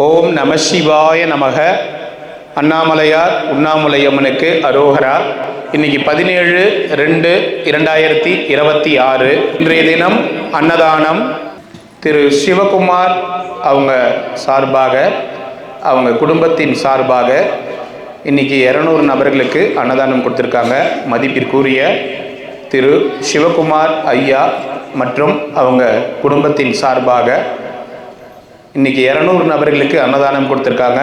ஓம் நம சிவாய நமக. அண்ணாமலையார் உண்ணாமலையம்மனுக்கு அரோகரா. இன்னைக்கு 17/2/2026 இன்றைய தினம் அன்னதானம். திரு சிவகுமார் அவங்க சார்பாக, அவங்க குடும்பத்தின் சார்பாக இன்னைக்கு 200 நபர்களுக்கு அன்னதானம் கொடுத்துருக்காங்க. மதிப்பிற்குரிய திரு சிவகுமார் ஐயா மற்றும் அவங்க குடும்பத்தின் சார்பாக இன்றைக்கி 200 நபர்களுக்கு அன்னதானம் கொடுத்துருக்காங்க.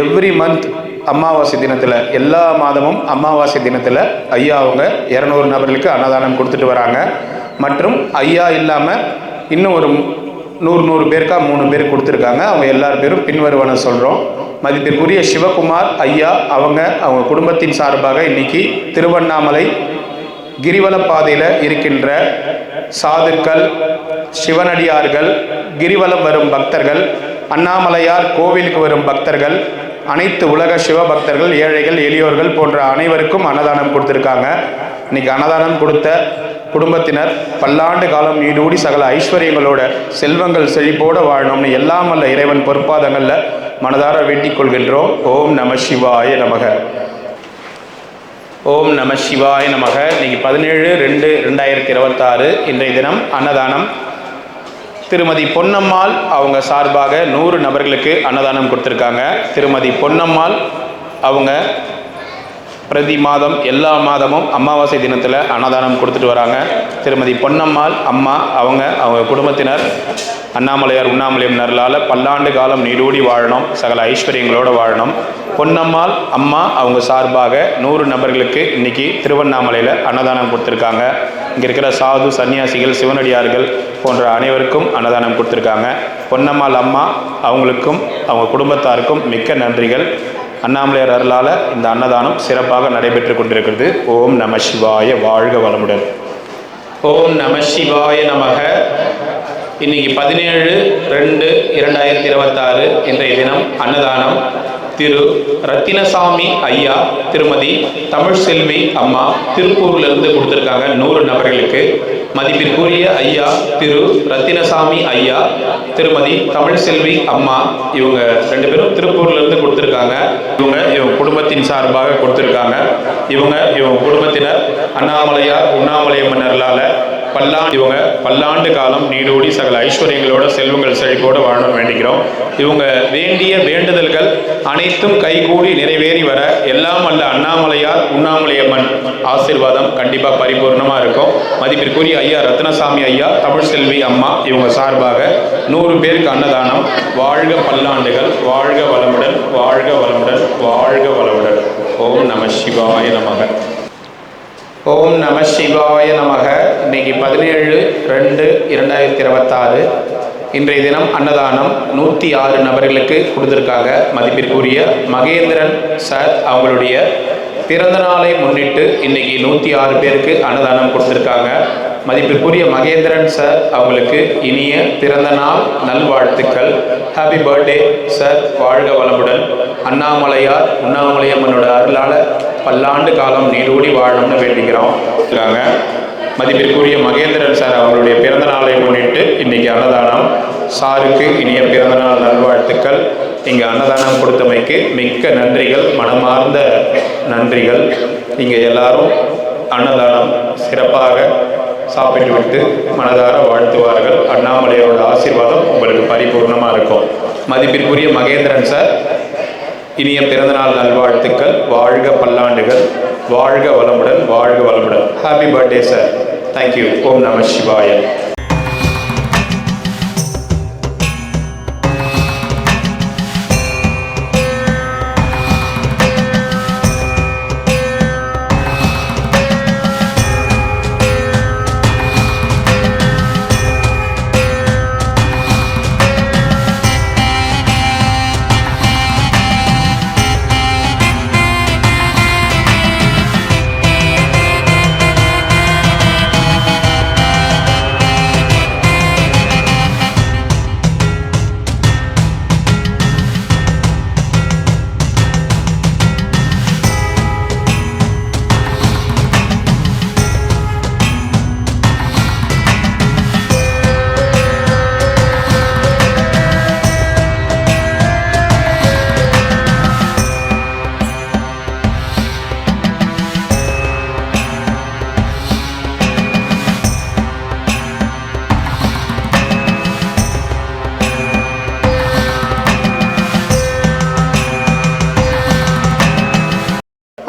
எவ்ரி மந்த் அமாவாசை தினத்தில், எல்லா மாதமும் அமாவாசை தினத்தில் ஐயா அவங்க 200 நபர்களுக்கு அன்னதானம் கொடுத்துட்டு வராங்க. மற்றும் ஐயா இல்லாமல் இன்னும் ஒரு 100 பேருக்கா 3 பேர் கொடுத்துருக்காங்க. அவங்க எல்லார் பேரும் பின்வருவன சொல்கிறோம். மதிப்பிற்குரிய சிவகுமார் ஐயா அவங்க குடும்பத்தின் சார்பாக இன்னைக்கு திருவண்ணாமலை கிரிவல பாதையில் இருக்கின்ற சாதுக்கள், சிவனடியார்கள், கிரிவலம் வரும் பக்தர்கள், அண்ணாமலையார் கோவிலுக்கு வரும் பக்தர்கள், அனைத்து உலக சிவபக்தர்கள், ஏழைகள், எளியோர்கள் போன்ற அனைவருக்கும் அன்னதானம் கொடுத்துருக்காங்க. இன்னைக்கு அன்னதானம் கொடுத்த குடும்பத்தினர் பல்லாண்டு காலம் நீடூடி சகல ஐஸ்வர்யங்களோட செல்வங்கள் செழிப்போடு வாழணும்னு எல்லாம் வல்ல இறைவன் பொறுப்பாதங்களில் மனதார வேண்டிக் கொள்கின்றோம். ஓம் நம சிவாய நமக. ஓம் நம சிவாய நமக. இன்னைக்கு 17/2/2026 இன்றைய தினம் அன்னதானம். திருமதி பொன்னம்மாள் அவங்க சார்பாக 100 நபர்களுக்கு அன்னதானம் கொடுத்துருக்காங்க. திருமதி பொன்னம்மாள் அவங்க பிரதி மாதம், எல்லா மாதமும் அமாவாசை தினத்தில் அன்னதானம் கொடுத்துட்டு வராங்க. திருமதி பொன்னம்மாள் அம்மா அவங்க குடும்பத்தினர் அண்ணாமலையார் உண்ணாமலையம்மனால பல்லாண்டு காலம் நீடூடி வாழணும், சகல ஐஸ்வர்யங்களோடு வாழணும். பொன்னம்மாள் அம்மா அவங்க சார்பாக 100 நபர்களுக்கு இன்றைக்கி திருவண்ணாமலையில் அன்னதானம் கொடுத்துருக்காங்க. இங்கே இருக்கிற சாது, சன்னியாசிகள், சிவனடியார்கள் போன்ற அனைவருக்கும் அன்னதானம் கொடுத்துருக்காங்க. பொன்னம்மாள் அம்மா அவங்களுக்கும் அவங்க குடும்பத்தாருக்கும் மிக்க நன்றிகள். அண்ணாமலையார் அருளால் இந்த அன்னதானம் சிறப்பாக நடைபெற்று கொண்டிருக்கிறது. ஓம் நம சிவாய. வாழ்க வளமுடன். ஓம் நம சிவாய நமக. இன்னைக்கு 17/2/2026 இன்றைய தினம் அன்னதானம். திரு ரத்தினசாமி ஐயா, திருமதி தமிழ் செல்வி அம்மா திருப்பூர்லேருந்து கொடுத்துருக்காங்க 100 நபர்களுக்கு. மதிப்பிற்குரிய ஐயா திரு ரத்தினசாமி ஐயா, திருமதி தமிழ் செல்வி அம்மா, இவங்க 2 பேரும் திருப்பூர்லேருந்து கொடுத்துருக்காங்க. இவங்க குடும்பத்தின் சார்பாக கொடுத்துருக்காங்க. இவங்க குடும்பத்தினர் அண்ணாமலையார் உண்ணாமலையம்மனால இவங்க பல்லாண்டு காலம் நீடூடி சகல ஐஸ்வர்யங்களோட செல்வங்கள் செழிப்போடு வாழணும் வேண்டிக்கிறோம். இவங்க வேண்டிய வேண்டுதல்கள் அனைத்தும் கைகூடி நிறைவேறி வர எல்லாம் அல்ல அண்ணாமலையார் உண்ணாமலையம்மன் ஆசீர்வாதம் கண்டிப்பாக பரிபூர்ணமாக இருக்கும். மதிப்பிற்குரிய ஐயா ரத்னசாமி ஐயா, தமிழ் செல்வி அம்மா இவங்க சார்பாக 100 பேருக்கு அன்னதானம். வாழ்க பல்லாண்டுகள், வாழ்க வளமுடன், வாழ்க வளமுடன், வாழ்க வளமுடன். ஓம் நம சிவாய நமக. ஓம் நம சிவாய நமக. இன்னைக்கு 17/2/2026 இன்றைய தினம் அன்னதானம் 106 நபர்களுக்கு கொடுத்துருக்காங்க. மதிப்பிற்குரிய மகேந்திரன் சார் அவங்களுடைய பிறந்த நாளை முன்னிட்டு இன்னைக்கு 106 பேருக்கு அன்னதானம் கொடுத்துருக்காங்க. மதிப்பிற்குரிய மகேந்திரன் சார் அவங்களுக்கு இனிய பிறந்த நாள் நல்வாழ்த்துக்கள். Happy birthday sir. வாழ்க வளமுடன். அண்ணாமலையார் உண்ணாமலையம்மனோட அருளால் பல்லாண்டு காலம் நீடூடி வாழணும்னு வேண்டிக்கிறோம். மதிப்பிற்குரிய மகேந்திரன் சார் அவங்களுடைய பிறந்த நாளை முன்னிட்டு இன்னைக்கு அன்னதானம். சாருக்கு இனிய பிறந்தநாள் நல்வாழ்த்துக்கள். இங்கே அன்னதானம் கொடுத்தமைக்கு மிக்க நன்றிகள், மனமார்ந்த நன்றிகள். இங்கே எல்லாரும் அன்னதானம் சிறப்பாக சாப்பிட்டு விட்டு மனதார வாழ்த்துவார்கள். அண்ணாமலையோட ஆசீர்வாதம் உங்களுக்கு பரிபூர்ணமாக இருக்கும். மதிப்பிற்குரிய மகேந்திரன் சார் இனிய பிறந்தநாள் நல்வாழ்த்துக்கள். வாழ்க பல்லாண்டுகள், வாழ்க வளமுடன், வாழ்க வளமுடன். Happy birthday sir. தேங்க்யூ. ஓம் நம சிவாய.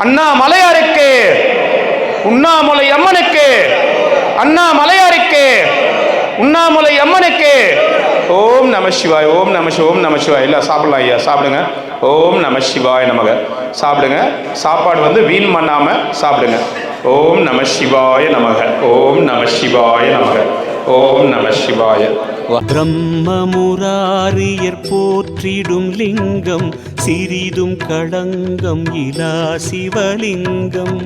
அண்ணாமலையாருக்கு, உண்ணாமுலை அம்மனுக்கு, அண்ணாமலையாருக்கு, உண்ணாமுலை அம்மனுக்கு. ஓம் நம சிவாய், ஓம் நம சிவாய், ஓம் நம சிவாய். இல்லை சாப்பிடலாம் ஐயா, சாப்பிடுங்க. ஓம் நம சிவாய் நமக. சாப்பிடுங்க. சாப்பாடு வந்து வீண் பண்ணாம சாப்பிடுங்க. ஓம் நம சிவாய நமக, ஓம் நம சிவாய நமக, ஓம் நம சிவாய. பிரம்மமுராரியர் போற்றிடும் லிங்கம், சிறிதும் களங்கம் இலா சிவலிங்கம்.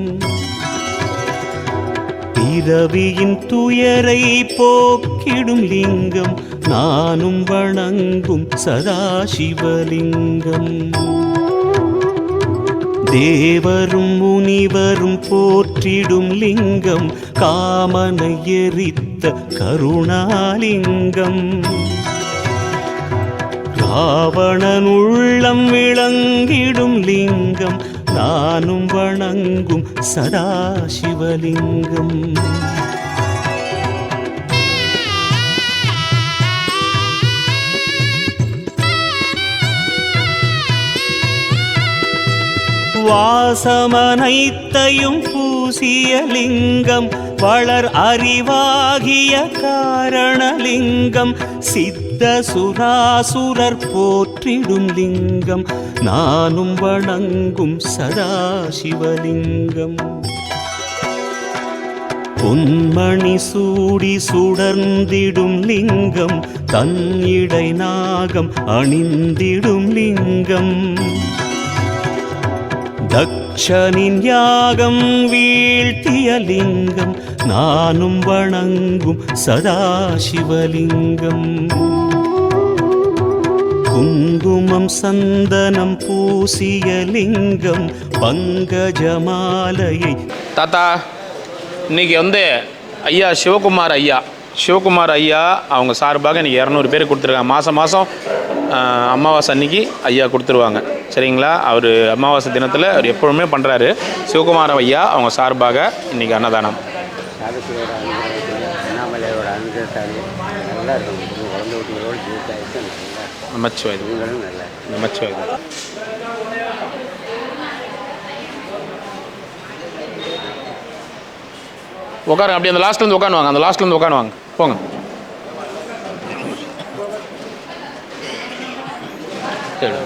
பிறவியின் துயரை போக்கிடும் லிங்கம், நானும் வணங்கும் சதாசிவலிங்கம். தேவரும் முனிவரும் போற்றிடும் லிங்கம், காமனை எரித்த கருணாலிங்கம். ராவணன் உள்ளம் விளங்கிடும் லிங்கம், நானும் வணங்கும் சதாசிவலிங்கம். வாசமனைத்தையும் பூசிய லிங்கம், வளர் அறிவாகிய காரணலிங்கம். சித்த சுராசுரர் போற்றிடும் லிங்கம், நானும் வணங்கும் சதாசிவலிங்கம். பொன்மணி சூடி சுடர்ந்திடும் லிங்கம், தன் இடை நாகம் அணிந்திடும் லிங்கம். தக்ஷனின் யாகம் வீழ்த்திய லிங்கம், நானும் வணங்கும் சதாசிவலிங்கம். குங்குமம் சந்தனம் பூசிய லிங்கம், பங்கஜமாலையை. தாத்தா, இன்னைக்கு வந்து ஐயா சிவகுமார் ஐயா அவங்க சார்பாக இன்றைக்கி 200 பேர் கொடுத்துருக்காங்க. மாதம் அமாவாசை அன்னைக்கு ஐயா கொடுத்துருவாங்க. சரிங்களா? அவர் அமாவாசை தினத்தில் அவர் எப்பொழுதுமே பண்ணுறாரு. சிவகுமார் ஐயா அவங்க சார்பாக இன்றைக்கி அன்னதானம். நமச்சிவாய், நமச்சிவாய். உட்காருங்க. அப்படியே அந்த லாஸ்ட்லேருந்து உட்காந்துவாங்க, அந்த லாஸ்ட்லேருந்து உட்காந்துவாங்க. போங்க. சரி,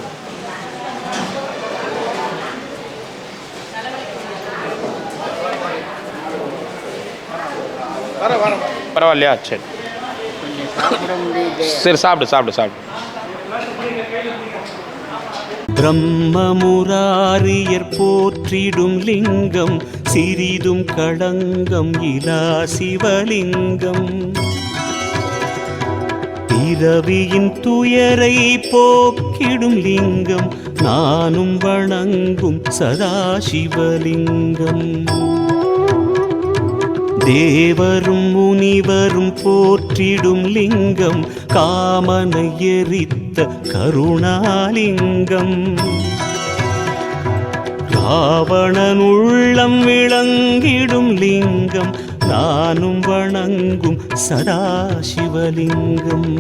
பரவாயில்லையா? சரி சரி, சாப்பிடு. பிரம்மமுராரியர் போற்றிடும் லிங்கம், சிறிதும் களங்கம் இலா சிவலிங்கம். பிறவியின் துயரை போக்கிடும் லிங்கம், நானும் வணங்கும் சதாசிவலிங்கம். தேவரும் முனிவரும் போற்றிடும் லிங்கம், காமனை எரித்த கருணாலிங்கம். ராவணன் உள்ளம் விளங்கிடும் லிங்கம், நானும் வணங்கும் சதாசிவலிங்கம்.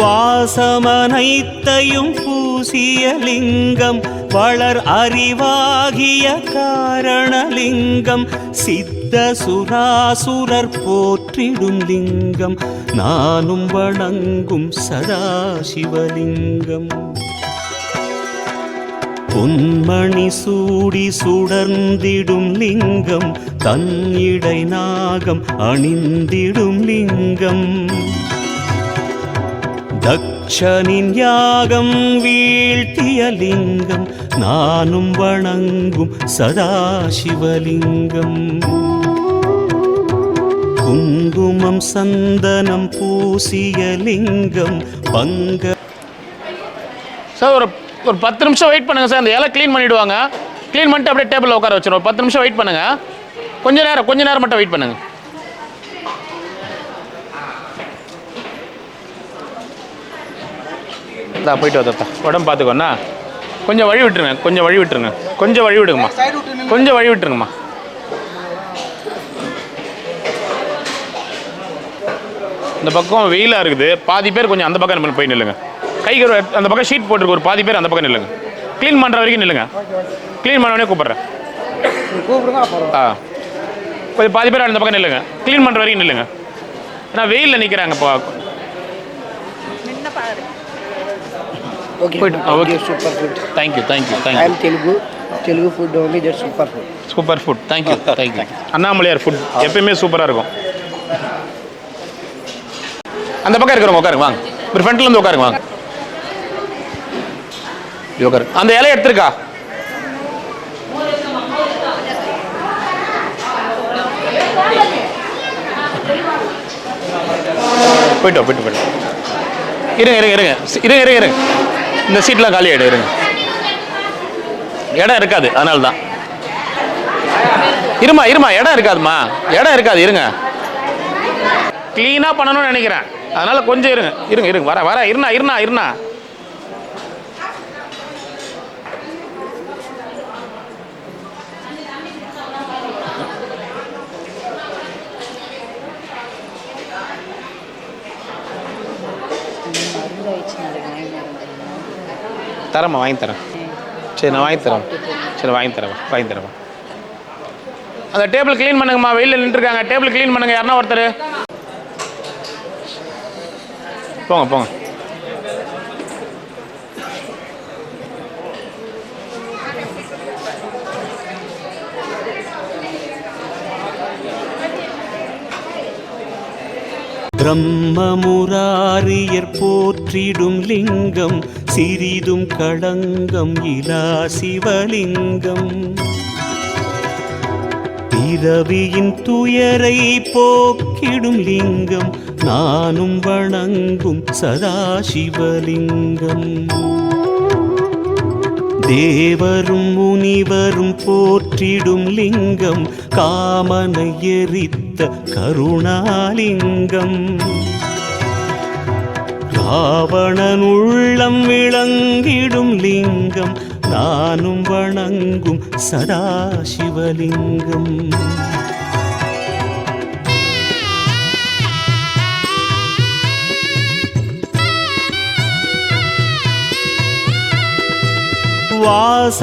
வாசமனைத்தையும் பூசிய லிங்கம், வளர் அறிவாகிய காரணலிங்கம். சித்த சுராசுரர் போற்றிடும் லிங்கம், நானும் வணங்கும் சதாசிவலிங்கம். பொன்மணி சூடி சுடர்ந்திடும் லிங்கம், தன் இடை நாகம் அணிந்திடும் லிங்கம். தக்ஷனின் யாகம் வீழ்த்திய லிங்கம், நானும் வணங்கும் சதாசிவலிங்கம். குங்குமம் சந்தனம் பூசிய லிங்கம், சார் ஒரு 10 நிமிஷம் வெயிட் பண்ணுங்கள் சார். அந்த இலை க்ளீன் பண்ணிவிடுவாங்க. க்ளீன் பண்ணிட்டு அப்படியே டேபிளில் உட்கார வச்சிடும். 10 நிமிஷம் வெயிட் பண்ணுங்கள். கொஞ்ச நேரம் மட்டும் வெயிட் பண்ணுங்கள். போயிட்டு வா. உடம்பு பார்த்துக்கோண்ணா. கொஞ்சம் வழி விட்டுருங்க. கொஞ்சம் வழி விட்டுருங்கம்மா. இந்த பக்கம் வெயிலாக இருக்குது, பாதி பேர் கொஞ்சம் அந்த பக்கம் போய் நில்லுங்க. கைக்கு அந்த பக்கம் ஷீட் போட்டுருக்கு, ஒரு பாதி பேர் அந்த பக்கம் நில்லுங்க. க்ளீன் பண்ணுற வரைக்கும் நில்லுங்க. க்ளீன் பண்ண உடனே கூப்பிட்றேன். கொஞ்சம் பாதி பேர் அந்த பக்கம் நில்லுங்க. க்ளீன் பண்ணுற வரைக்கும் நில்லுங்க. ஏன்னா வெயிலில் நிற்கிறாங்க. இப்போ Okay, super food. Thank you. I am Telugu food only, that's super food. Super food. Thank you. Annamalaiyar food எப்பயுமே சூப்பராக இருக்கும். அந்த பக்கம் இருக்கிறவங்க உட்காருங்க, வாங்க. ஒரு ஃப்ரண்ட்ல இருந்து உட்காருங்க, வாங்க. உட்காரு. அந்த இலையை எடுத்துருக்கா? போயிட்டோம். இருங்க. இந்த சீட்லாம் காலி ஆகிடும். இருங்க, இடம் இருக்காது, அதனால தான். இருமா, இடம் இருக்காதுமா, இடம் இருக்காது. இருங்க, க்ளீனாக பண்ணணும்னு நினைக்கிறேன், அதனால கொஞ்சம் இருங்க. வர இருண்ணா. தரமா வாங்கி தரேன். சரி, நான் வாங்கி தரேன். அந்த டேபிள் க்ளீன் பண்ணுங்கம்மா, வெயிலில் நின்றுருக்காங்க. டேபிள் க்ளீன் பண்ணுங்க, யாருன்னா ஒருத்தர். போங்க. பிரம்மமுராரியர் போற்றிடும் லிங்கம், சிறிதும் களங்கம் இலா சிவலிங்கம். பிறவியின் துயரை போக்கிடும் லிங்கம், நானும் வணங்கும் சதாசிவலிங்கம். தேவரும் முனிவரும் போற்றிடும் லிங்கம், காமனை எரித்த கருணாலிங்கம். ராவணன் உள்ளம் விளங்கிடும் லிங்கம், நானும் வணங்கும் சதாசிவலிங்கம்.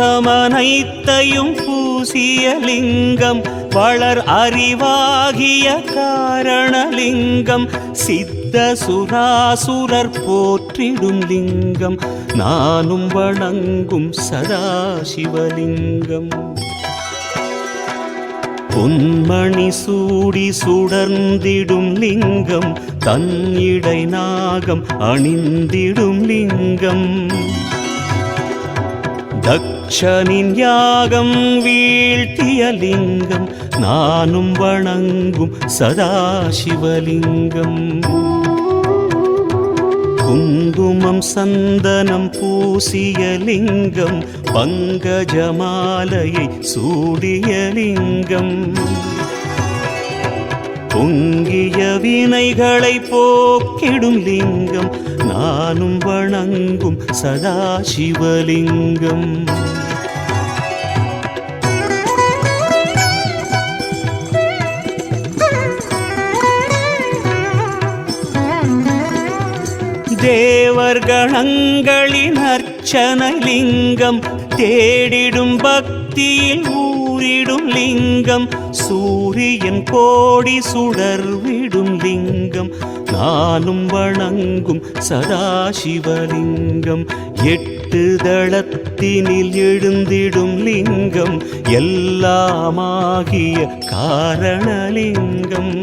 வாசமனைத்தையும் பூசிய லிங்கம், வளர் அறிவாகிய காரணலிங்கம். சித்த சுராசுரர் போற்றிடும் லிங்கம், நானும் வணங்கும் சதாசிவலிங்கம். பொன்மணி சூடி சுடர்ந்திடும் லிங்கம், தன் இடை நாகம் அணிந்திடும் லிங்கம். தக்ஷனின் யாகம் வீழ்த்திய லிங்கம், நானும் வணங்கும் சதாசிவலிங்கம். குங்குமம் சந்தனம் பூசிய லிங்கம், பங்கஜமாலையை சூடிய லிங்கம். பொங்கிய வினைகளை போக்கிடும் லிங்கம், நானும் வணங்கும் சதாசிவலிங்கம். தேவர்கணங்களின் அர்ச்சனை லிங்கம், தேடிடும் பக்தியில் ஊரிடும் லிங்கம். சூரியன் கோடி சுடர்விடும் லிங்கம், நானும் வணங்கும் சதாசிவலிங்கம். எட்டு தளத்தினில் எழுந்திடும் லிங்கம், எல்லாமாகிய காரணலிங்கம்.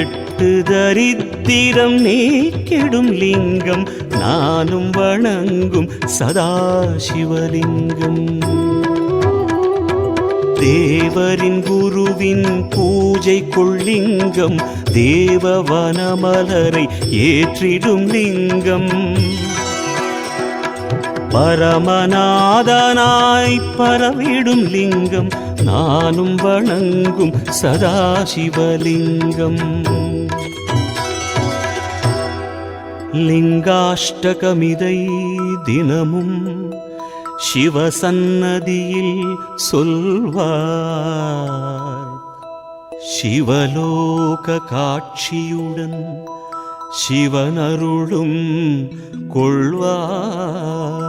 எட்டு தரித்திரம் நீக்கிடும் லிங்கம், நானும் வணங்கும் சதாசிவலிங்கம். தேவரின் குருவின் பூஜை கொள்ளிங்கம், தேவவனமலரை ஏற்றிடும் லிங்கம். பரமநாதனாய் பரவிடும் லிங்கம், நானும் வணங்கும் சதாசிவலிங்கம். லிங்காஷ்டகமிதை தினமும் சிவசன்னதியில் சொல்வார். சிவலோக காட்சியுடன் சிவனருளும் கொள்வார்.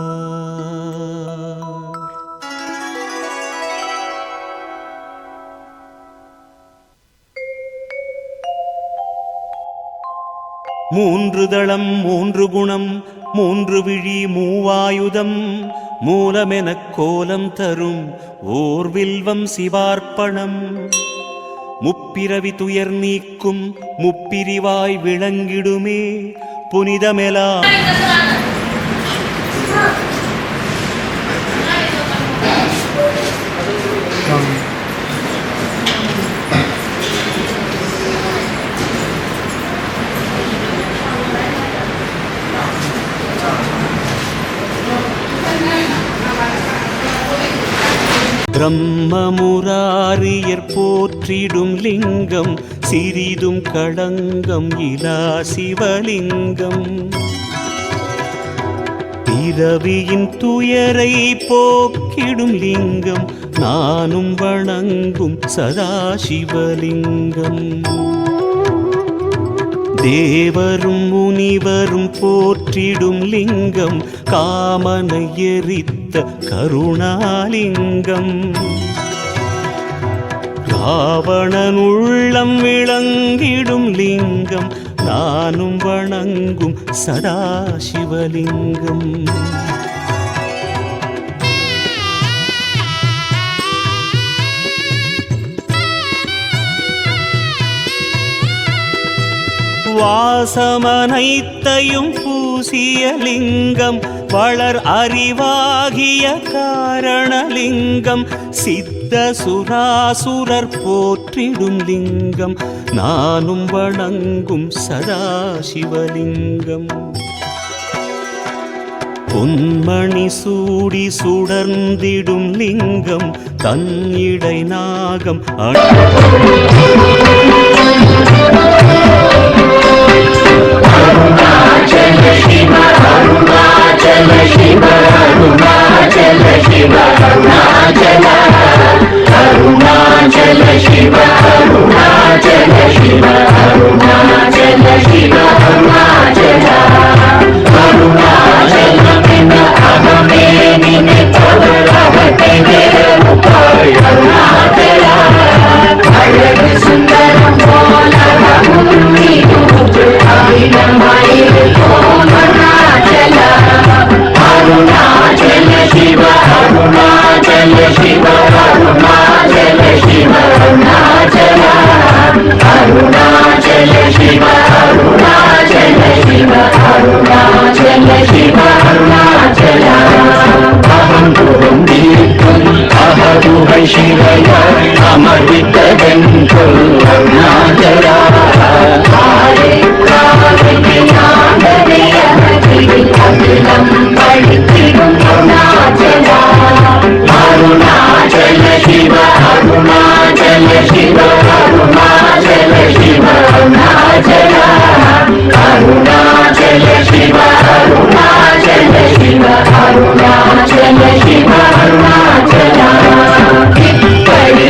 மூன்று தளம் மூன்று குணம் மூன்று விழி மூவாயுதம் மூலமெனக் கோலம் தரும் ஓர் வில்வம் சிவார்ப்பணம். முப்பிரவி துயர் நீக்கும் முப்பிரிவாய் விளங்கிடுமே புனிதமெலாம். பிரம்மமுராரியர் போற்றிடும் லிங்கம் சிறிதும் களங்கம் இலா சிவலிங்கம். பிறவியின் துயரை போக்கிடும் லிங்கம் நானும் வணங்கும் சதாசிவலிங்கம். தேவரும் முனிவரும் போற்றிடும் லிங்கம் காமனை எரித்த கருணாலிங்கம். ராவணன் உள்ளம் விளங்கிடும் லிங்கம் நானும் வணங்கும் சதாசிவலிங்கம். வாசமனைத்தையும் பூசிய லிங்கம் வளர் அறிவாகிய காரணலிங்கம். சித்த சுராசுரர் போற்றிடும் லிங்கம் நானும் வணங்கும் சதாசிவலிங்கம். பொன்மணி சூடி சுடர்ந்திடும் லிங்கம் தன் இடை நாகம் அருணாச்சல சிவ அருணாச்சல சிவ அருணாச்சல சிவ அருணாச்சல அருணாச்சல சிவ அருணாச்சல சிவ அருணாச்சல சிவ அருணாச்சல அருணாச்சல பின்ன அகமே நினைப்பவரகத்தை வேறுபாய் அருணாச்சல அழகு சுந்தரம் போல அருணாச்சல சிவ அருணாச்சல சிவ அருணாச்சல சிவ அருணாச்சல அருணாச்சல சிவ அருணாச்சல சிவ அருணாச்சல சிவ அருணாச்சல அகம் குரும் தீர்க்கும் அகதுகை சிவைய அமர்வித்ததென் சொல் அருணாச்சல அருணாச்சல சிவ அருணாச்சல சிவ அருணாச்சல சிவ அருணாச்சல அருணாச்சல சிவ அருணாச்சல சிவ அருணாச்சல சிவ அருணாச்சல இப்படி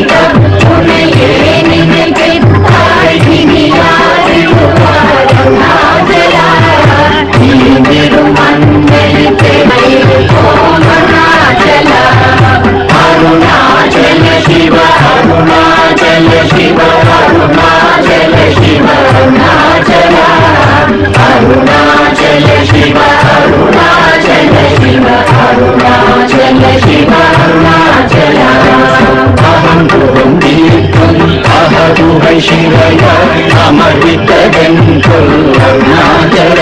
துணையே நினைத்தாய் இனியாருவாய் அருணாச்சல நீந்திடும் மண்ணை போல் அருணாச்சல அருணாச்சல சிவ அருணாச்சல சிவ அருணாச்சல சிவ அருணாச்சல அருணாச்சல சிவ அருணாச்சல சிவ அருணாச்சல சிவ அருணாச்சல அகம் குரும் தீர்க்கும் அகதுகை சிவைய அமர்வித்ததென் சொல் அருணாச்சல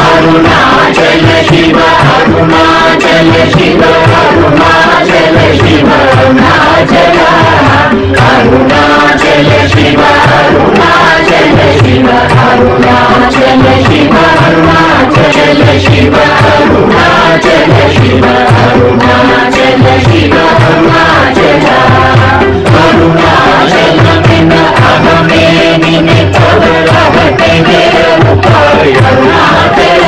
அருணாச்சல சிவ அருணாச்சல சிவ அருணாச்சல சிவ அருணாச்சல அருணாச்சல சிவ அருணாச்சல சிவ அருணாச்சல சிவ அருணாச்சல சிவ அருணாச்சல சிவ அருணாச்சல சிவ அருணாச்சல அருணாச்சல பின்ன அகமே நினைப்பவரகத்தை வேறுபாய் அருணாச்சல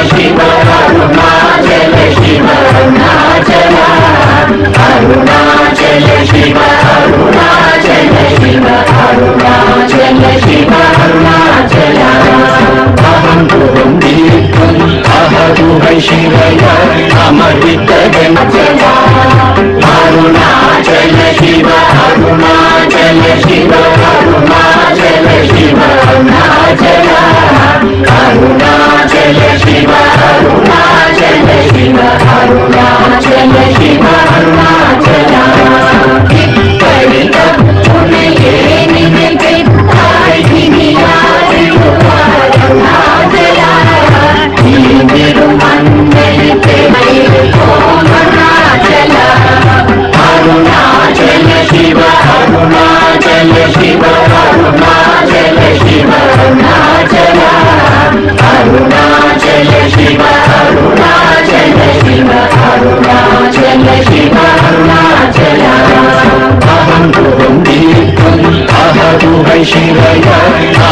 शिव अरुणाचल शिव अरुणाचल अरुणाचल शिव अरुणाचल शिव अरुणाचल शिव अरुणाचल अहं तुहं दीप्तं अहदुहै शिवय अमृतगञ्जल अरुणाचल शिव अरुणाचल शिव अरुणाचल शिव अरुणाचल अरुणाचल शिव अरुणाचल शिव अरुणाचल शिव अरुणाचल इत्तडित पुनये निमिते अरुणाचल इंदिरु मन्दिरे अरुणाचल अरुणाचल शिव अरुणाचल शिव अरुणाचल शिव अरुणाचल अरुणाचल शिव अरुणाचल शिव अरुणाचल शिव अरुणाचल अहं तुहं दीप्तं अहदुहै शिवय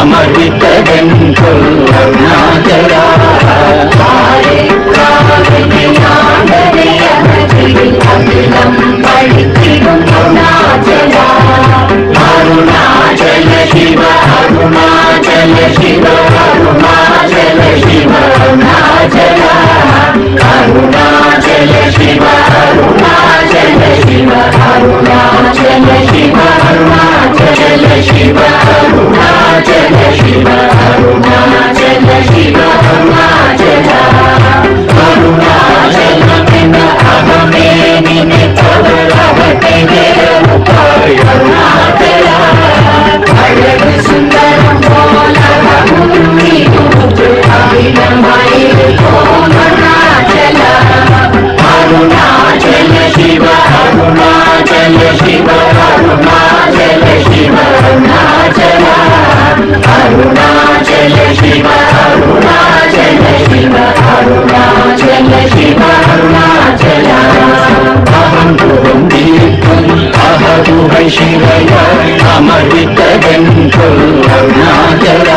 अमृतगञ्जल अरुणाचल अखिलं पठितिडुं अरुणाचल अरुणाचल शिव अरुणाचल शिव अरुणाचल शिव अरुणाचल अरुणाचल शिव अरुणाचल शिव अरुणाचल शिव अरुणाचल शिव अरुणाचल शिव अरुणाचल शिव अरुणाचल अरुणाचल बिन अहमे निमित्तवरवते अरुणाचल अழகு சுந்தரம் போல अरुणाचल अरुणाचल शिव अरुणाचल शिव अरुणाचल शिव अरुणाचल अरुणाचल शिव अरुणाचल शिव अरुणाचल शिव अरुणाचल अहं तुहं दीप्तं अहदुहै शिवय अमृतगञ्जल अरुणाचल